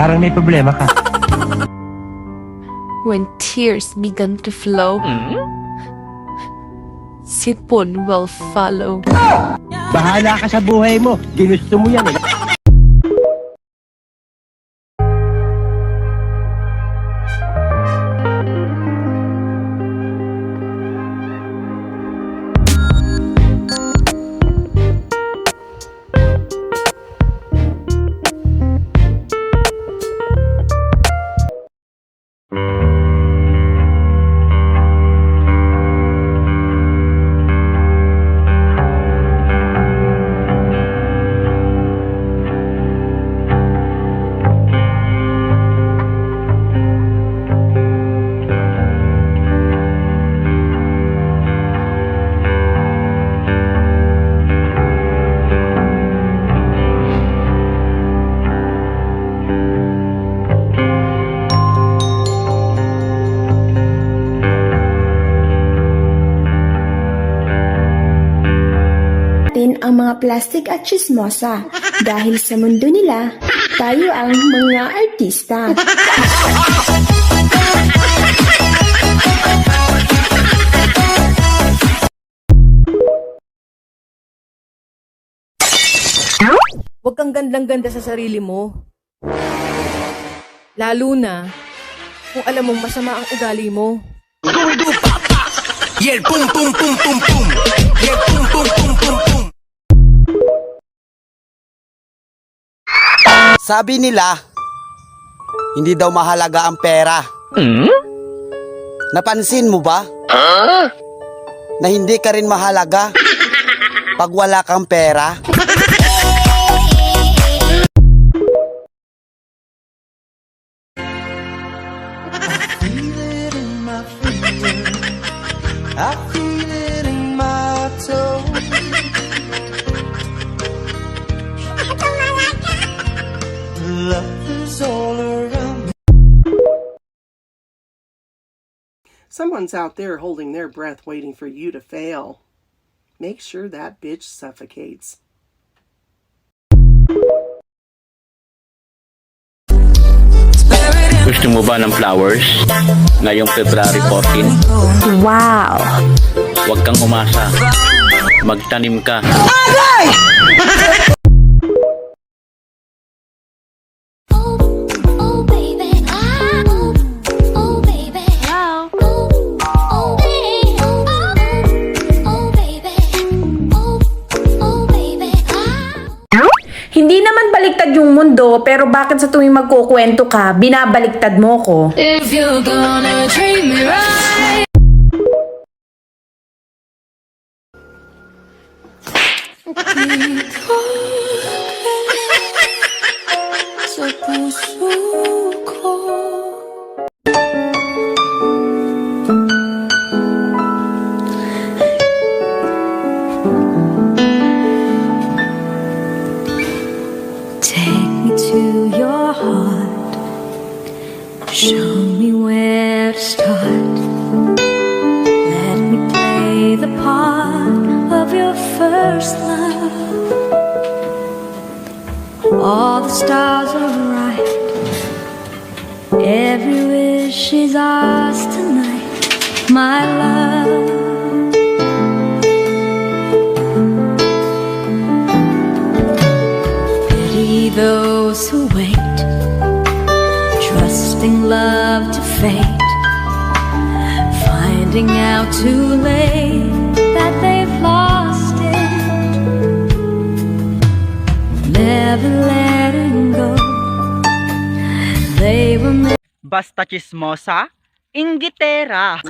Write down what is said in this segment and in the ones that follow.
Parang may problema ka. When tears began to flow, sipon will follow. Bahala ka sa buhay mo. Ginusto mo yan eh. Ang mga plastic at chismosa dahil sa mundo nila, tayo ang mga artista. Huwag kang gandang-ganda sa sarili mo. Lalo na kung alam mong masama ang ugali mo. Yeah, boom, boom, boom, boom, boom. Yeah, boom, boom, boom, boom, boom. Sabi nila, hindi daw mahalaga ang pera. Napansin mo ba? Na hindi ka rin mahalaga pag wala kang pera? I feel it in my toe. Love is all around. Someone's out there holding their breath waiting for you to fail. Make sure that bitch suffocates. Gusto mo ba ng flowers ngayong February 14? Wow! Huwag kang umasa. Magtanim ka. Hindi naman baliktad yung mundo, pero bakit sa tuwing magkukwento ka, binabaliktad mo ko? If you're gonna treat me right. Sa puso ko. Take me to your heart. Show me where to start. Let me play the part of your first love. All the stars are right. Every wish is ours tonight, my love. Pity those who wait, trusting love to fate, finding out too late that they've lost it, never letting go. They were meant. Basta chismosa, inggitera.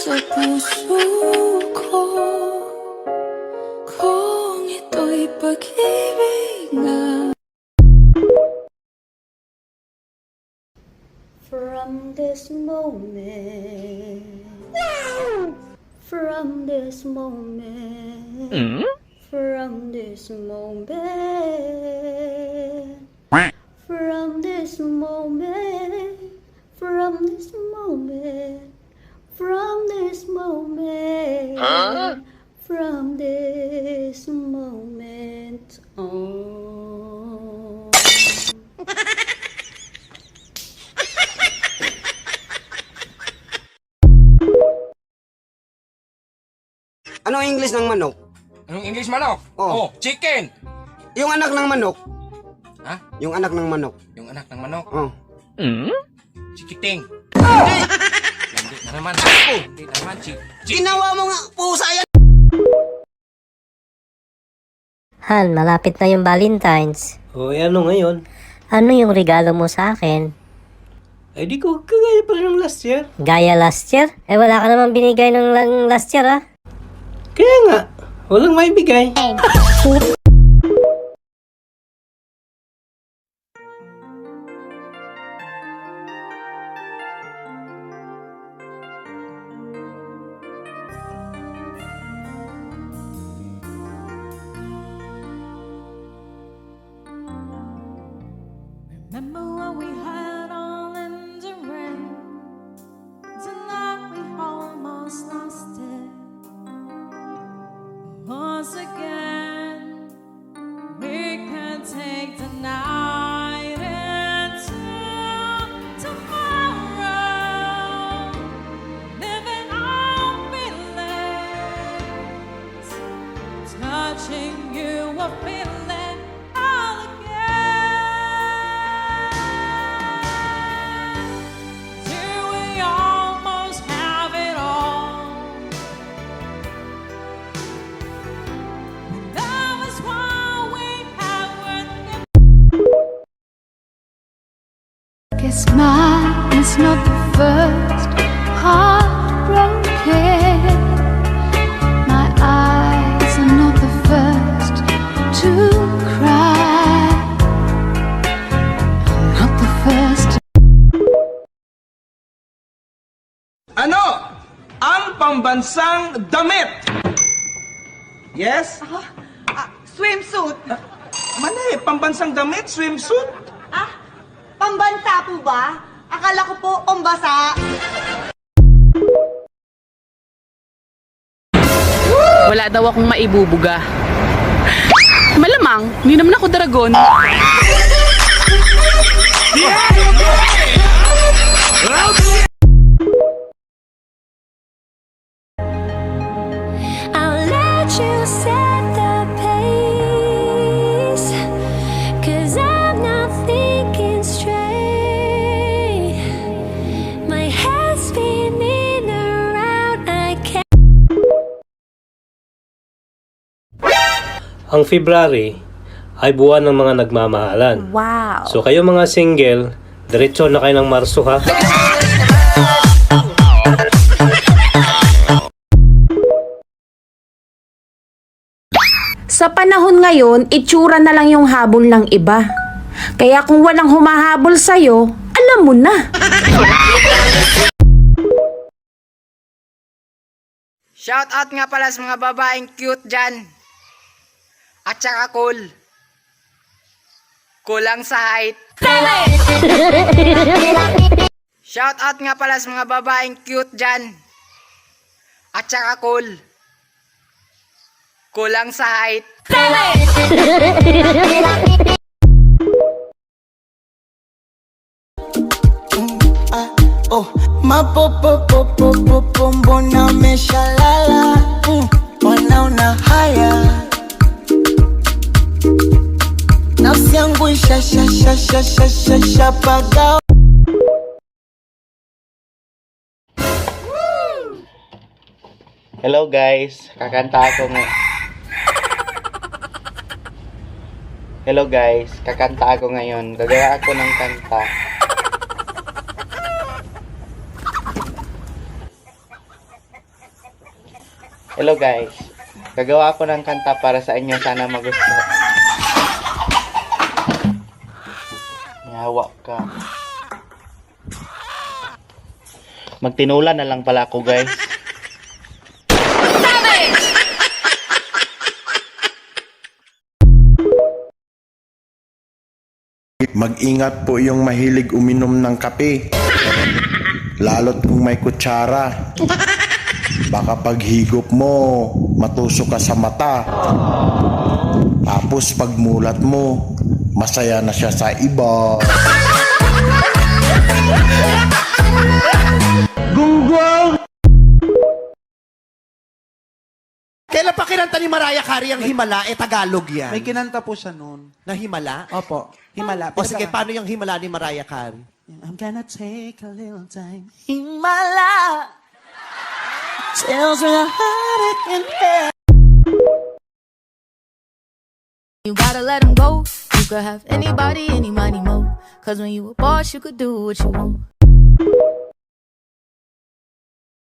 Sa puso ko, kung ito'y pag-ibig na. From this moment, from this moment, from this moment, from this moment, from this moment, from this moment, from this moment on. Anong English ng manok? Anong English manok? Oh. Chicken. Yung anak ng manok. Ha? Yung anak ng manok. Yung anak ng manok. Oh. Chikiting. Hindi. Hindi na naman. Hindi na naman. Ginawa mo nga, pusa yan! Han, malapit na yung Valentine's. O, ano ngayon? Ano yung regalo mo sa akin? Ay, di ko kagaya pa rin ng last year. Gaya last year? Eh wala ka naman binigay ng last year ah. Kaya nga, walang maibigay. Remember what we had all in the rain. Tonight we almost lost it. Once again, we can take the night into tomorrow. Living on feelings, touching you a feeling all again. Do we almost have it all? Love is what we have worth. Guess mine is not the first heartbroken. My eyes are not the first to cry. I'm not the first. Ano ang pambansang damit? Yes? Swimsuit. Mali, pambansang damit, swimsuit. Pambansa po ba? Akala ko po pambasa. Wala daw akong maibubuga. Malamang, hindi naman ako dragon. I'll let you set the pace, 'cause I'm not thinking straight. My head's spinning around, I can't. Ang February ay buwan ng mga nagmamahalan. Wow! So kayo mga single, diretso na kayo ng Marso ha. Sa panahon ngayon, itsura na lang yung habol ng iba. Kaya kung walang humahabol sa'yo, alam mo na. Shout out nga pala sa mga babaeng cute dyan. At saka cool. Kulang sa height. Shout out nga pala sa mga babaeng cute dyan. At saka cool. Kulang sa height. Oh, mapopopopopopo mbona umeshalala? Wanaona haya, nafsi yangu ishashapagawa. Hello guys, kakanta ako Hello guys, kakanta ako ngayon. Gagawa ako ng kanta. Hello guys, gagawa ako ng kanta para sa inyo. Sana magustuhan. Yawa ka. Magtinula na lang pala ako guys. mag-ingat po yung mahilig uminom ng kape. Lalo't kung may kutsara. Baka paghigop mo, matusok ka sa mata. Tapos pagmulat mo, masaya na siya sa iba. Gunggong! Kailan pa kinanta ni Mariah Carey ang Himala? Tagalog yan. May kinanta po siya noon. Na Himala? Opo, Himala. O sige, paano yung Himala ni Mariah Carey? I'm gonna take a little time. Himala tells me how I can bear. You gotta let him go. You could have anybody, any money, mo. Cause when you a boss, you could do what you want.